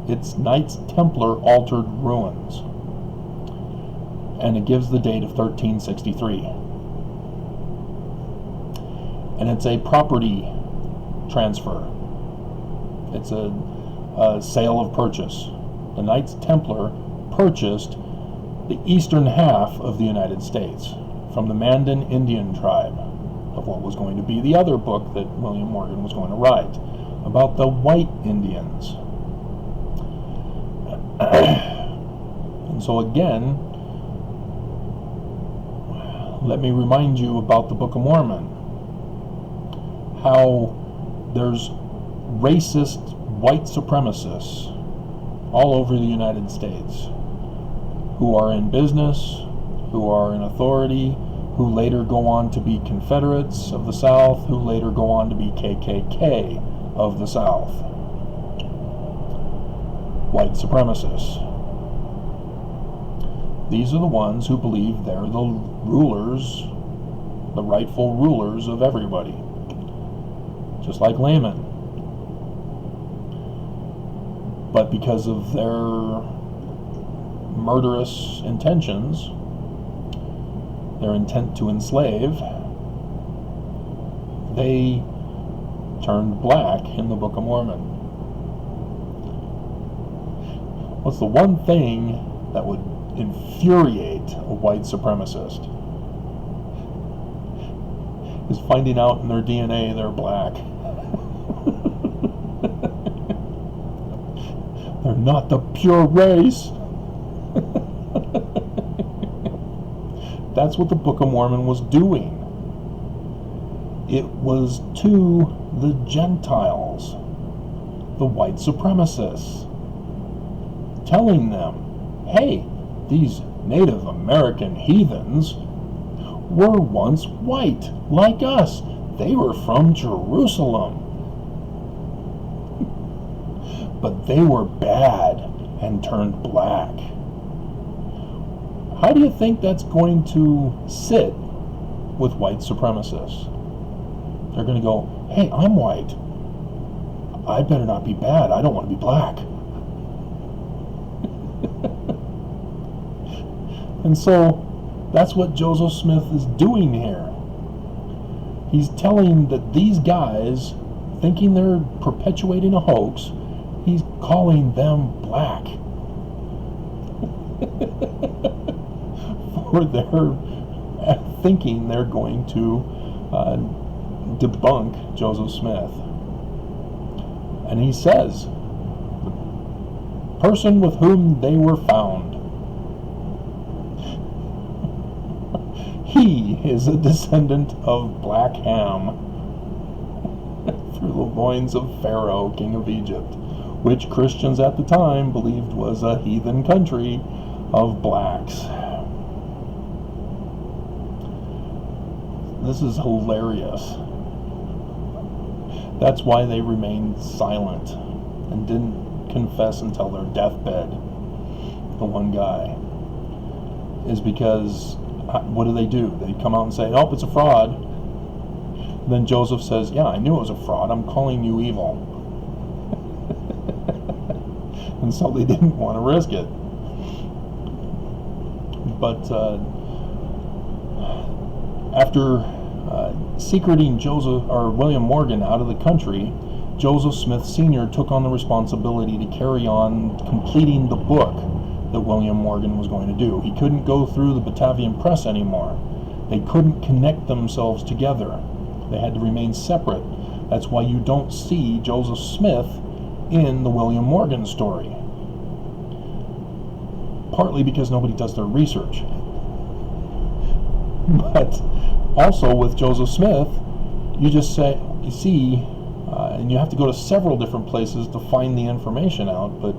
It's Knights Templar altered ruins. And it gives the date of 1363. And it's a property transfer. It's a sale of purchase. The Knights Templar purchased the eastern half of the United States from the Mandan Indian tribe of what was going to be the other book that William Morgan was going to write about the white Indians. And so again, let me remind you about the Book of Mormon. How there's racist white supremacists all over the United States who are in business, who are in authority, who later go on to be Confederates of the South, who later go on to be KKK of the South. White supremacists. These are the ones who believe they're the rulers, the rightful rulers of everybody. Just like laymen. But because of their murderous intentions, their intent to enslave, they turned black in the Book of Mormon. What's the one thing that would infuriate a white supremacist? Is finding out in their DNA they're black. They're not the pure race. That's what the Book of Mormon was doing. It was to the Gentiles, the white supremacists, telling them, hey, these Native American heathens were once white, like us. They were from Jerusalem. But they were bad and turned black. How do you think that's going to sit with white supremacists? They're going to go, hey, I'm white. I better not be bad. I don't want to be black. And so that's what Joseph Smith is doing here. He's telling that these guys, thinking they're perpetuating a hoax, he's calling them black. For their thinking they're going to debunk Joseph Smith. And he says, the person with whom they were found, he is a descendant of black Ham through the loins of Pharaoh, king of Egypt, which Christians at the time believed was a heathen country of blacks. This is hilarious. That's why they remained silent and didn't confess until their deathbed. The one guy is because what do? They come out and say, "Oh, it's a fraud." Then Joseph says, "Yeah, I knew it was a fraud. I'm calling you evil." And so they didn't want to risk it. But after secreting William Morgan out of the country, Joseph Smith Sr. took on the responsibility to carry on completing the book that William Morgan was going to do. He couldn't go through the Batavian press anymore. They couldn't connect themselves together. They had to remain separate. That's why you don't see Joseph Smith in the William Morgan story. Partly because nobody does their research. But also with Joseph Smith, you just see, and you have to go to several different places to find the information out, but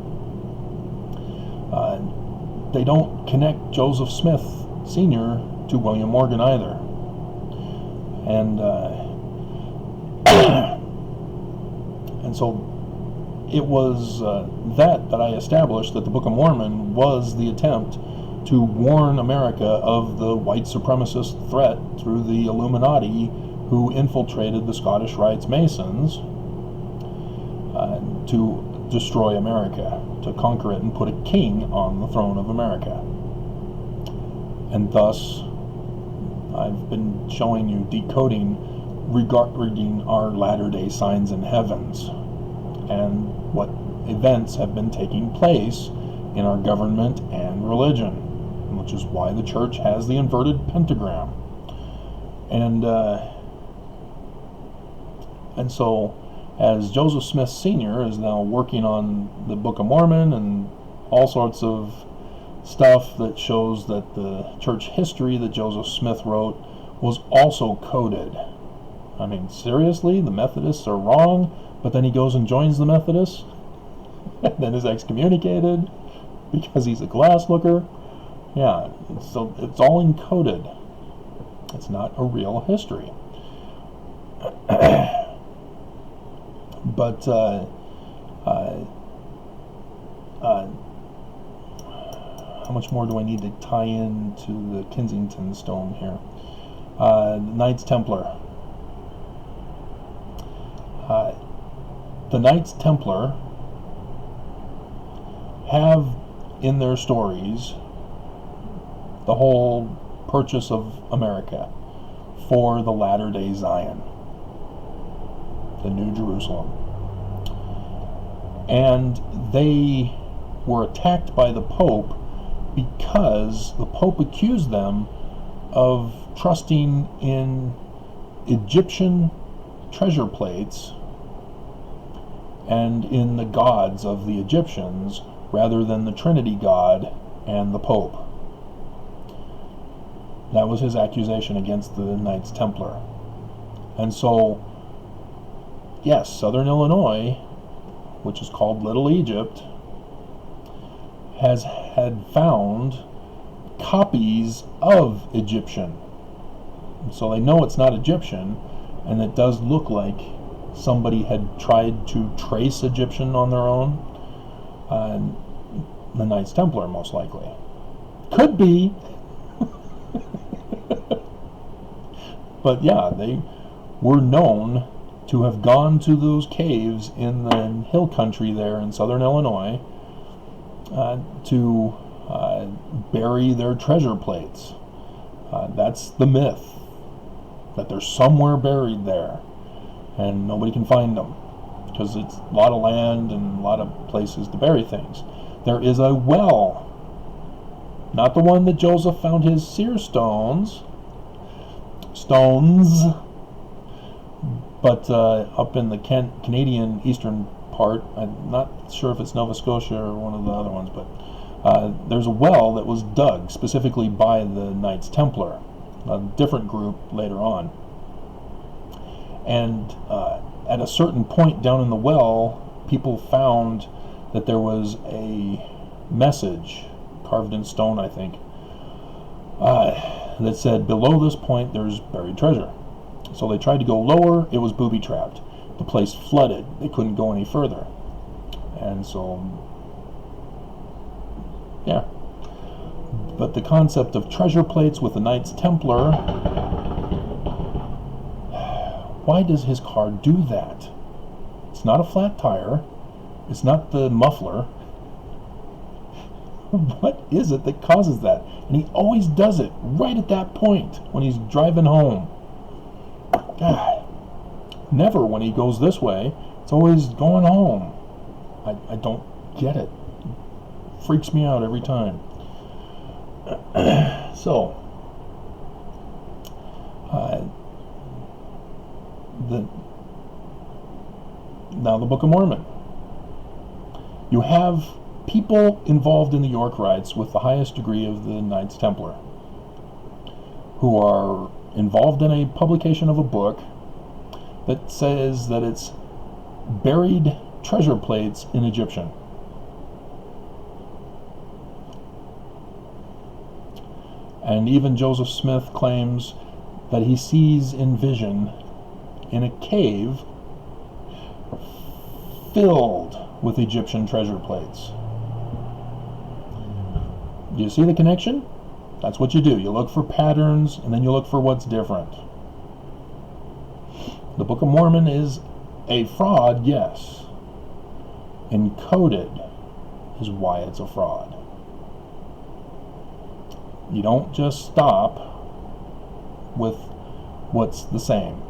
they don't connect Joseph Smith Sr. to William Morgan either. And and so it was that I established that the Book of Mormon was the attempt to warn America of the white supremacist threat through the Illuminati who infiltrated the Scottish Rites Masons to destroy America, to conquer it and put a king on the throne of America. And thus, I've been showing you decoding regarding our latter-day signs and heavens and what events have been taking place in our government and religion, which is why the church has the inverted pentagram. And so, as Joseph Smith Sr. is now working on the Book of Mormon and all sorts of stuff that shows that the church history that Joseph Smith wrote was also coded. I mean, seriously, the Methodists are wrong, but then he goes and joins the Methodists and then is excommunicated because he's a glass looker. Yeah, so it's all encoded. It's not a real history. But how much more do I need to tie into the Kensington stone here? Knights Templar. The Knights Templar have in their stories the whole purchase of America for the latter-day Zion, the New Jerusalem. And they were attacked by the Pope because the Pope accused them of trusting in Egyptian treasure plates and in the gods of the Egyptians rather than the Trinity God and the Pope. That was his accusation against the Knights Templar. And so, yes, Southern Illinois, which is called Little Egypt, had found copies of Egyptian. So they know it's not Egyptian, and it does look like somebody had tried to trace Egyptian on their own. The Knights Templar, most likely. Could be. But yeah, they were known to have gone to those caves in the hill country there in southern Illinois to bury their treasure plates. That's the myth, that they're somewhere buried there and nobody can find them because it's a lot of land and a lot of places to bury things. There is a well, not the one that Joseph found his seer stones, but up in the Canadian eastern part. I'm not sure if it's Nova Scotia or one of the other ones, but there's a well that was dug specifically by the Knights Templar, a different group later on. And at a certain point down in the well, people found that there was a message carved in stone, I think, that said, below this point there's buried treasure. So they tried to go lower, it was booby-trapped. The place flooded, they couldn't go any further. And so, yeah. But the concept of treasure plates with the Knights Templar, why does his car do that? It's not a flat tire, it's not the muffler. What is it that causes that? And he always does it right at that point when he's driving home. God, never when he goes this way. It's always going home. I don't get it. It freaks me out every time. So, now the Book of Mormon. You have people involved in the York Rites with the highest degree of the Knights Templar who are involved in a publication of a book that says that it's buried treasure plates in Egyptian. And even Joseph Smith claims that he sees in vision in a cave filled with Egyptian treasure plates. Do you see the connection? That's what you do. You look for patterns, and then you look for what's different. The Book of Mormon is a fraud, yes. Encoded is why it's a fraud. You don't just stop with what's the same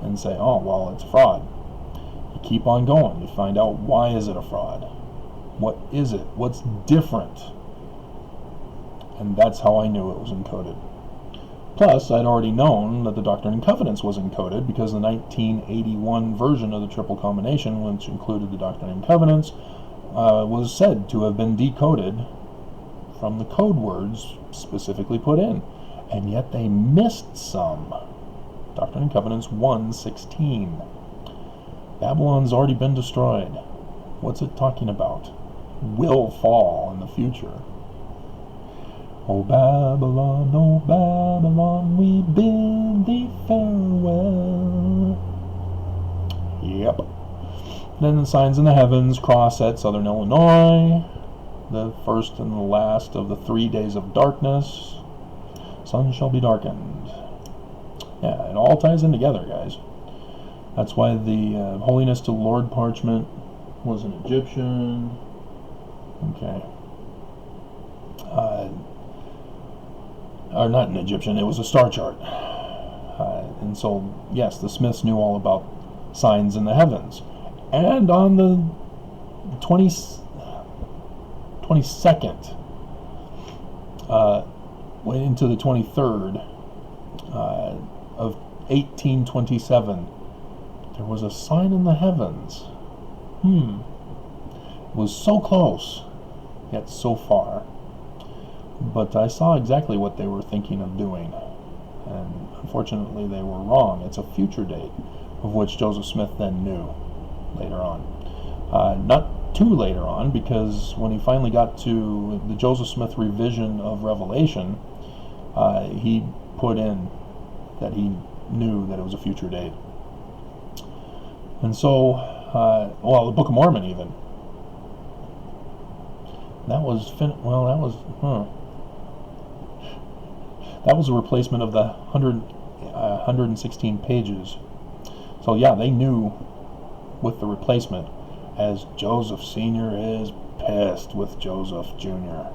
and say, oh, well, it's a fraud. You keep on going. You find out, why is it a fraud? What is it? What's different? And that's how I knew it was encoded. Plus, I'd already known that the Doctrine and Covenants was encoded, because the 1981 version of the Triple Combination, which included the Doctrine and Covenants, was said to have been decoded from the code words specifically put in. And yet they missed some. Doctrine and Covenants 1:16. Babylon's already been destroyed. What's it talking about? Will fall in the future. O Babylon, we bid thee farewell. Yep. Then the signs in the heavens, cross at southern Illinois, the first and the last of the 3 days of darkness. Sun shall be darkened. Yeah, it all ties in together, guys. That's why the Holiness to Lord parchment was an Egyptian. Okay. Or not an Egyptian, it was a star chart. And so, yes, the Smiths knew all about signs in the heavens. And on the 22nd, into the 23rd of 1827, there was a sign in the heavens. It was so close, yet so far. But I saw exactly what they were thinking of doing, and unfortunately they were wrong. It's a future date, of which Joseph Smith then knew later on. Not too later on, because when he finally got to the Joseph Smith revision of Revelation, he put in that he knew that it was a future date. And so, well, the Book of Mormon even. That was that was a replacement of the 116 pages. So yeah, they knew with the replacement, as Joseph Sr. is pissed with Joseph Jr.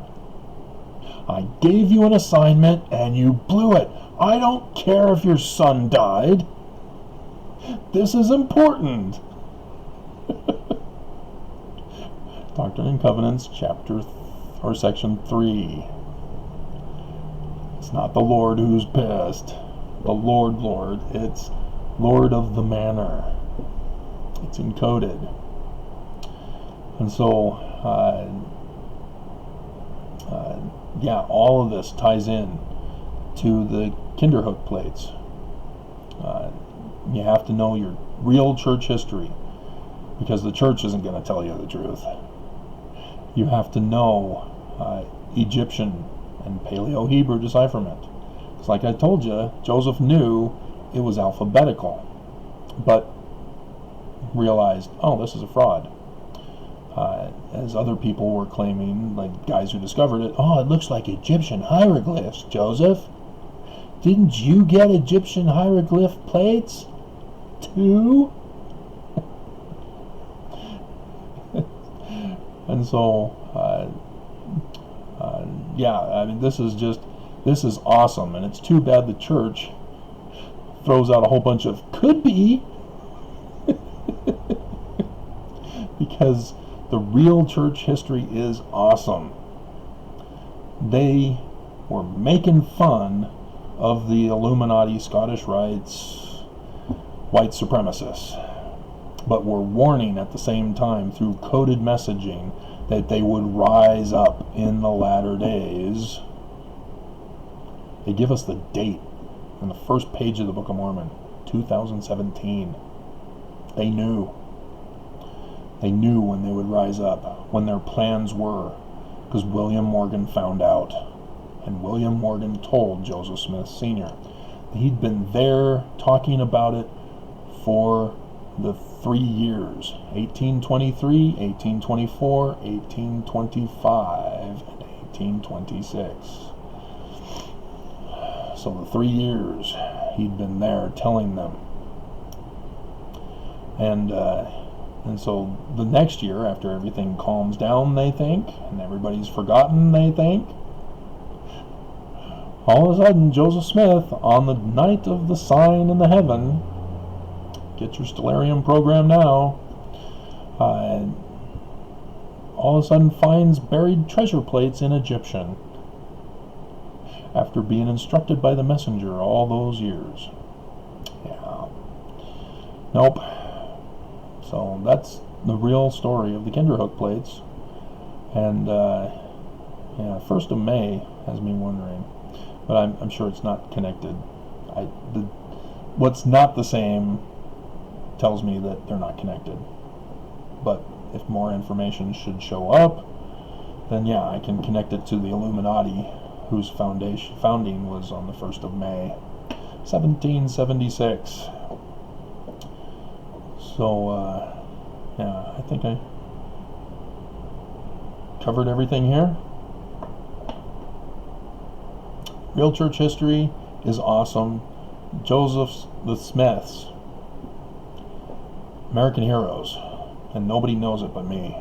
I gave you an assignment and you blew it. I don't care if your son died. This is important. Doctrine and Covenants, section 3. It's not the Lord who's pissed. The Lord. It's Lord of the Manor. It's encoded. And so, yeah, all of this ties in to the Kinderhook plates. You have to know your real church history, because the church isn't going to tell you the truth. You have to know Egyptian and Paleo-Hebrew decipherment. Because like I told you, Joseph knew it was alphabetical, but realized, oh, this is a fraud. As other people were claiming, like guys who discovered it, oh, it looks like Egyptian hieroglyphs, Joseph. Didn't you get Egyptian hieroglyph plates too? And so, yeah, I mean, this is awesome, and it's too bad the church throws out a whole bunch of could be, because the real church history is awesome. They were making fun of the Illuminati, Scottish Rites, white supremacists, but were warning at the same time through coded messaging that they would rise up in the latter days. They give us the date in the first page of the Book of Mormon, 2017. They knew. They knew when they would rise up, when their plans were, because William Morgan found out. And William Morgan told Joseph Smith Sr. He'd been there talking about it for the 3 years, 1823, 1824, 1825, and 1826. So the 3 years he'd been there telling them. And And so the next year, after everything calms down, they think, and everybody's forgotten, they think, all of a sudden, Joseph Smith, on the night of the sign in the heaven, get your Stellarium program now, all of a sudden finds buried treasure plates in Egyptian, after being instructed by the messenger all those years. Yeah. Nope. So that's the real story of the Kinderhook plates. And, yeah, 1st of May has me wondering. But I'm sure it's not connected. What's not the same tells me that they're not connected. But if more information should show up, then yeah, I can connect it to the Illuminati, whose founding was on the 1st of May, 1776. So, yeah, I think I covered everything here. Real church history is awesome. Joseph the Smiths, American heroes, and nobody knows it but me.